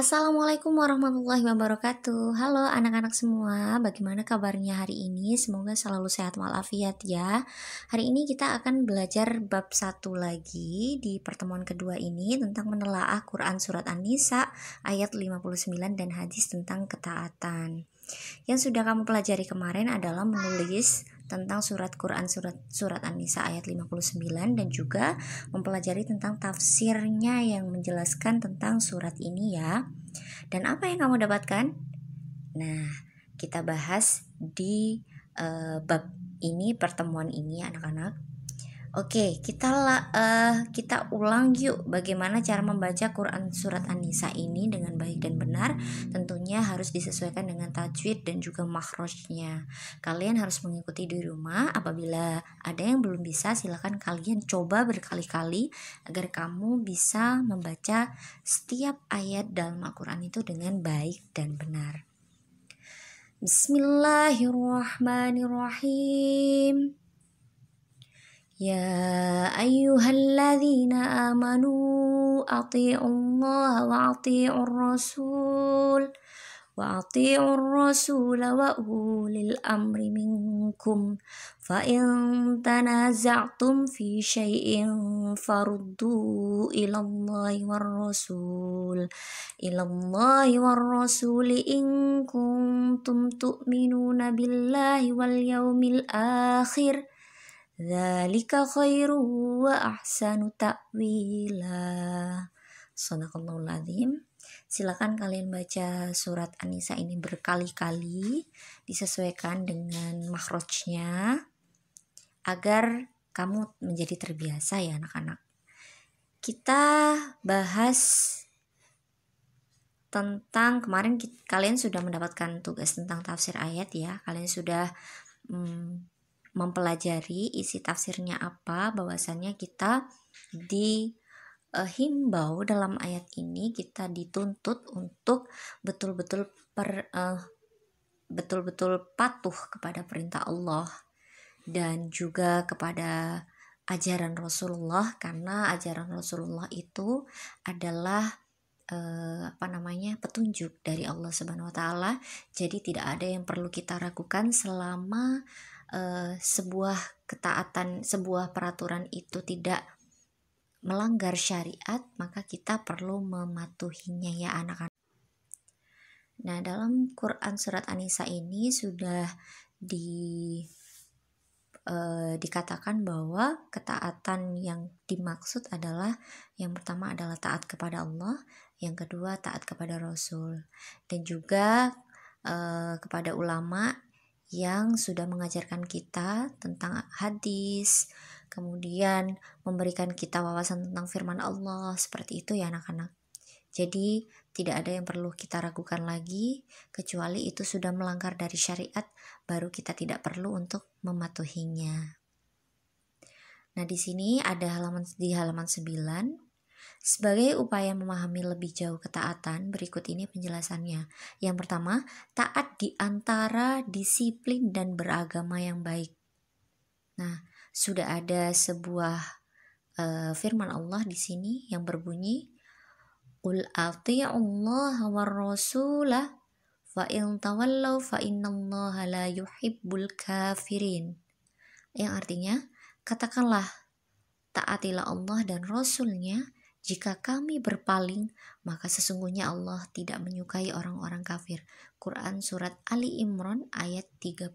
Assalamualaikum warahmatullahi wabarakatuh. Halo anak-anak semua, bagaimana kabarnya hari ini? Semoga selalu sehat walafiat ya. Hari ini kita akan belajar bab 1 lagi di pertemuan kedua ini tentang menelaah Quran Surat An-Nisa ayat 59 dan hadis tentang ketaatan. Yang sudah kamu pelajari kemarin adalah menulis tentang surat Quran surat An-Nisa ayat 59 dan juga mempelajari tentang tafsirnya yang menjelaskan tentang surat ini ya. Dan apa yang kamu dapatkan? Nah, kita bahas di bab ini, pertemuan ini anak-anak. Oke, kita ulang yuk bagaimana cara membaca Quran surat An-Nisa ini dengan baik dan benar. Tentunya harus disesuaikan dengan tajwid dan juga makhrajnya. Kalian harus mengikuti di rumah. Apabila ada yang belum bisa, silakan kalian coba berkali-kali agar kamu bisa membaca setiap ayat dalam Al-Quran itu dengan baik dan benar. Bismillahirrahmanirrahim. Ya ayyuhalladzina amanu ati'ullaha wa ati'ur rasul wa ulil amri minkum fa in tanaza'tum fi syai'in faruddu ilallahi war rasul in kuntum tu'minuna billahi wal yaumil akhir dzalika khairu wa ahsanu ta'wila. Shadaqallahul azim. Silakan kalian baca surat An-Nisa ini berkali-kali, disesuaikan dengan makhrajnya agar kamu menjadi terbiasa ya anak-anak. Kita bahas tentang kemarin kalian sudah mendapatkan tugas tentang tafsir ayat ya. Kalian sudah mempelajari isi tafsirnya apa, bahwasannya kita dihimbau dalam ayat ini, kita dituntut untuk betul-betul patuh kepada perintah Allah dan juga kepada ajaran Rasulullah, karena ajaran Rasulullah itu adalah petunjuk dari Allah Subhanahu wa taala. Jadi tidak ada yang perlu kita ragukan selama sebuah ketaatan, sebuah peraturan itu tidak melanggar syariat, maka kita perlu mematuhinya ya anak-anak. Nah, dalam Quran surat An-Nisa ini sudah dikatakan bahwa ketaatan yang dimaksud adalah, yang pertama adalah taat kepada Allah, yang kedua taat kepada Rasul, dan juga kepada ulama yang sudah mengajarkan kita tentang hadis, kemudian memberikan kita wawasan tentang firman Allah, seperti itu ya anak-anak. Jadi tidak ada yang perlu kita ragukan lagi, kecuali itu sudah melanggar dari syariat, baru kita tidak perlu untuk mematuhinya. Nah, di sini ada di halaman 9. Sebagai upaya memahami lebih jauh ketaatan, berikut ini penjelasannya. Yang pertama, taat di antara disiplin dan beragama yang baik. Nah, sudah ada sebuah firman Allah di sini yang berbunyi, Qul ati'ullaha war rasulah fa in tawallaw fa innallaha la yuhibbul kafirin. Yang artinya, katakanlah, taatilah Allah dan Rasulnya. Jika kami berpaling, maka sesungguhnya Allah tidak menyukai orang-orang kafir. Quran surat Ali Imran ayat 32.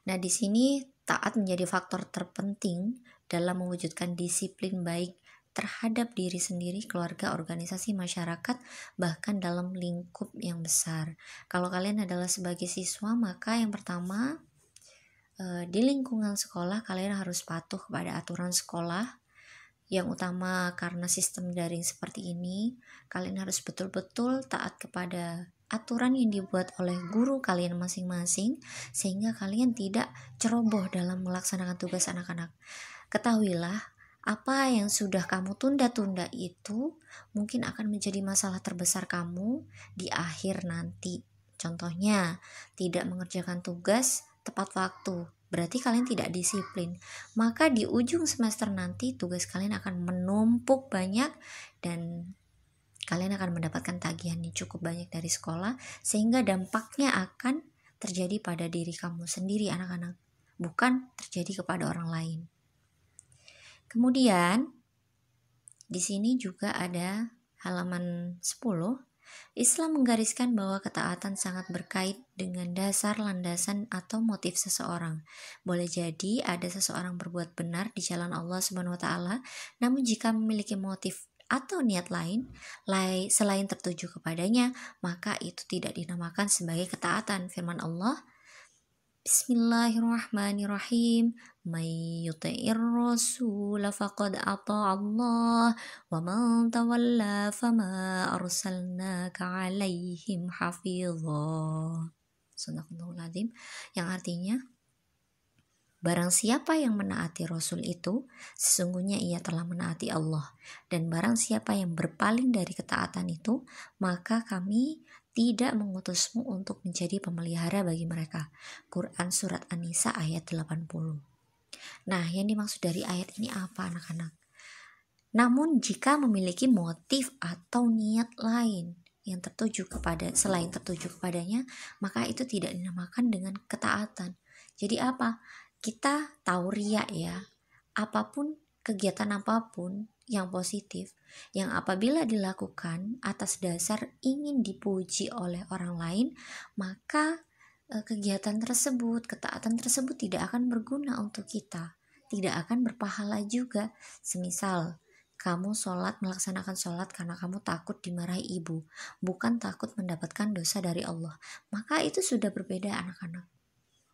Nah, di sini taat menjadi faktor terpenting dalam mewujudkan disiplin baik terhadap diri sendiri, keluarga, organisasi, masyarakat, bahkan dalam lingkup yang besar. Kalau kalian adalah sebagai siswa, maka yang pertama, di lingkungan sekolah kalian harus patuh kepada aturan sekolah. Yang utama, karena sistem daring seperti ini, kalian harus betul-betul taat kepada aturan yang dibuat oleh guru kalian masing-masing, sehingga kalian tidak ceroboh dalam melaksanakan tugas anak-anak. Ketahuilah, apa yang sudah kamu tunda-tunda itu mungkin akan menjadi masalah terbesar kamu di akhir nanti. Contohnya, tidak mengerjakan tugas tepat waktu, berarti kalian tidak disiplin. Maka di ujung semester nanti tugas kalian akan menumpuk banyak dan Kalian akan mendapatkan tagihan yang cukup banyak dari sekolah, sehingga dampaknya akan terjadi pada diri kamu sendiri anak-anak, bukan terjadi kepada orang lain. Kemudian di sini juga ada halaman 10. Islam menggariskan bahwa ketaatan sangat berkait dengan dasar, landasan, atau motif seseorang. Boleh jadi ada seseorang berbuat benar di jalan Allah Subhanahu wa taala, namun jika memiliki motif atau niat lain selain tertuju kepadanya, maka itu tidak dinamakan sebagai ketaatan. Firman Allah, Bismillahirrahmanirrahim. May yuti'ir rasul faqad ata'allah wa man tawalla fama arsalnaka 'alaihim hafizah. Sadaqallahul azim. Yang artinya, barang siapa yang menaati Rasul itu, sesungguhnya ia telah menaati Allah. Dan barang siapa yang berpaling dari ketaatan itu, maka kami tidak mengutusmu untuk menjadi pemelihara bagi mereka. Quran Surat An-Nisa ayat 80. Nah, yang dimaksud dari ayat ini apa anak-anak? Namun jika memiliki motif atau niat lain yang selain tertuju kepadanya, maka itu tidak dinamakan dengan ketaatan. Jadi apa? Kita tahu riya ya, kegiatan apapun yang positif, yang apabila dilakukan atas dasar ingin dipuji oleh orang lain, maka kegiatan tersebut, ketaatan tersebut tidak akan berguna untuk kita, tidak akan berpahala juga. Semisal kamu melaksanakan sholat karena kamu takut dimarahi ibu, bukan takut mendapatkan dosa dari Allah, maka itu sudah berbeda anak-anak.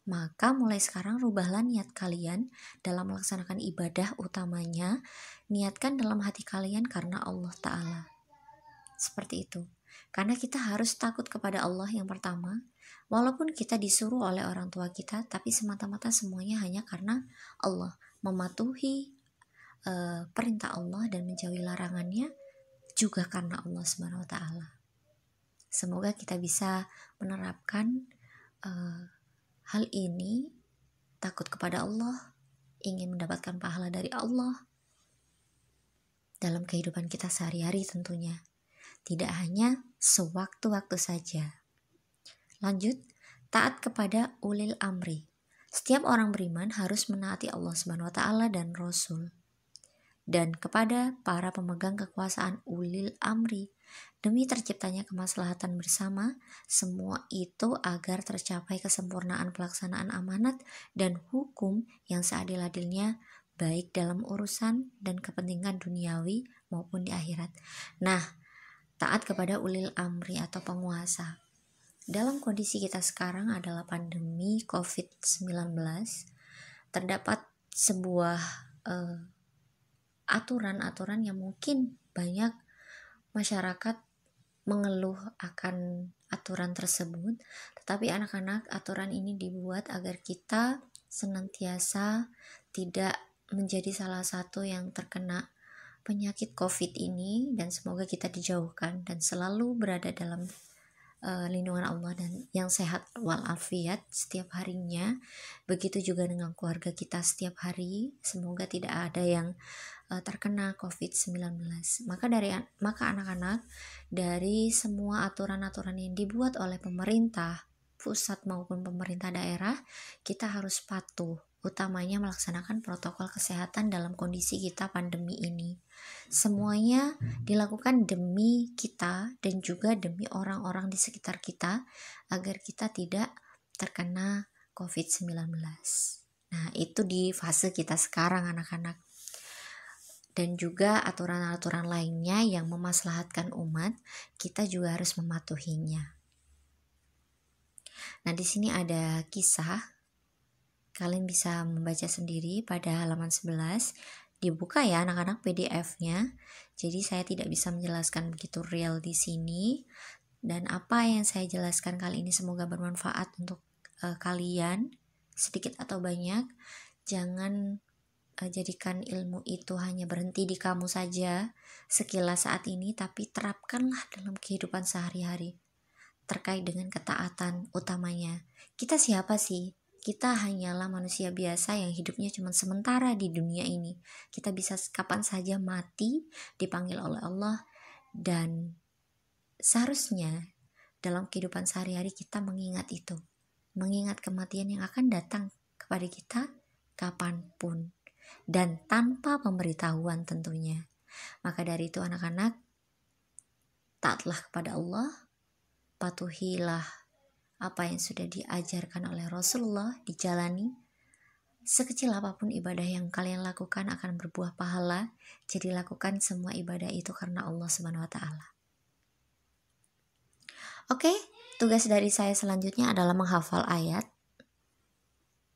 Maka mulai sekarang rubahlah niat kalian dalam melaksanakan ibadah utamanya, niatkan dalam hati kalian karena Allah Ta'ala. Seperti itu. Karena kita harus takut kepada Allah yang pertama, walaupun kita disuruh oleh orang tua kita, tapi semata-mata semuanya hanya karena Allah. Mematuhi perintah Allah dan menjauhi larangannya juga karena Allah Subhanahu wa taala. Semoga kita bisa menerapkan hal ini, takut kepada Allah, ingin mendapatkan pahala dari Allah dalam kehidupan kita sehari-hari tentunya. Tidak hanya sewaktu-waktu saja. Lanjut, taat kepada ulil amri. Setiap orang beriman harus menaati Allah Subhanahu wa taala dan Rasul, dan kepada para pemegang kekuasaan ulil amri, demi terciptanya kemaslahatan bersama, semua itu agar tercapai kesempurnaan pelaksanaan amanat dan hukum yang seadil-adilnya, baik dalam urusan dan kepentingan duniawi maupun di akhirat. Nah, taat kepada ulil amri atau penguasa. Dalam kondisi kita sekarang adalah pandemi COVID-19, terdapat sebuah aturan-aturan yang mungkin banyak masyarakat mengeluh akan aturan tersebut, tetapi anak-anak, aturan ini dibuat agar kita senantiasa tidak menjadi salah satu yang terkena penyakit COVID ini, dan semoga kita dijauhkan dan selalu berada dalam lindungan Allah dan yang sehat walafiat setiap harinya. Begitu juga dengan keluarga kita setiap hari, semoga tidak ada yang terkena COVID-19. Maka anak-anak, dari semua aturan-aturan yang dibuat oleh pemerintah pusat maupun pemerintah daerah, kita harus patuh, utamanya melaksanakan protokol kesehatan dalam kondisi kita pandemi ini. Semuanya dilakukan demi kita dan juga demi orang-orang di sekitar kita, agar kita tidak terkena COVID-19. Nah, itu di fase kita sekarang anak-anak. Dan juga aturan-aturan lainnya yang memaslahatkan umat, kita juga harus mematuhinya. Nah, di sini ada kisah. Kalian bisa membaca sendiri pada halaman 11. Dibuka ya anak-anak PDF-nya. Jadi saya tidak bisa menjelaskan begitu real di sini. Dan apa yang saya jelaskan kali ini semoga bermanfaat untuk kalian, sedikit atau banyak. Jangan jadikan ilmu itu hanya berhenti di kamu saja sekilas saat ini, tapi terapkanlah dalam kehidupan sehari-hari terkait dengan ketaatan utamanya. Kita siapa sih? Kita hanyalah manusia biasa yang hidupnya cuma sementara di dunia ini. Kita bisa kapan saja mati, dipanggil oleh Allah, Dan seharusnya dalam kehidupan sehari-hari kita mengingat itu, mengingat kematian yang akan datang kepada kita kapanpun dan tanpa pemberitahuan tentunya. Maka dari itu anak-anak, taatlah kepada Allah, patuhilah apa yang sudah diajarkan oleh Rasulullah, dijalani. Sekecil apapun ibadah yang kalian lakukan akan berbuah pahala. Jadi lakukan semua ibadah itu karena Allah Subhanahu wa taala. Oke, tugas dari saya selanjutnya adalah menghafal ayat.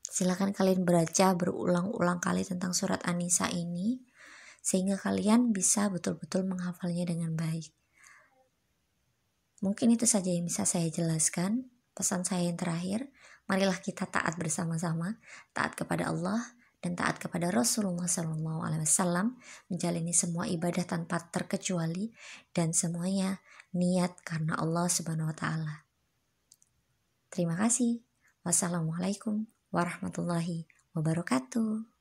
Silakan kalian baca berulang-ulang kali tentang surat An-Nisa ini sehingga kalian bisa betul-betul menghafalnya dengan baik. Mungkin itu saja yang bisa saya jelaskan. Pesan saya yang terakhir, marilah kita taat bersama-sama, taat kepada Allah dan taat kepada Rasulullah SAW, menjalani semua ibadah tanpa terkecuali dan semuanya niat karena Allah Subhanahu wa taala. Terima kasih. Wassalamualaikum warahmatullahi wabarakatuh.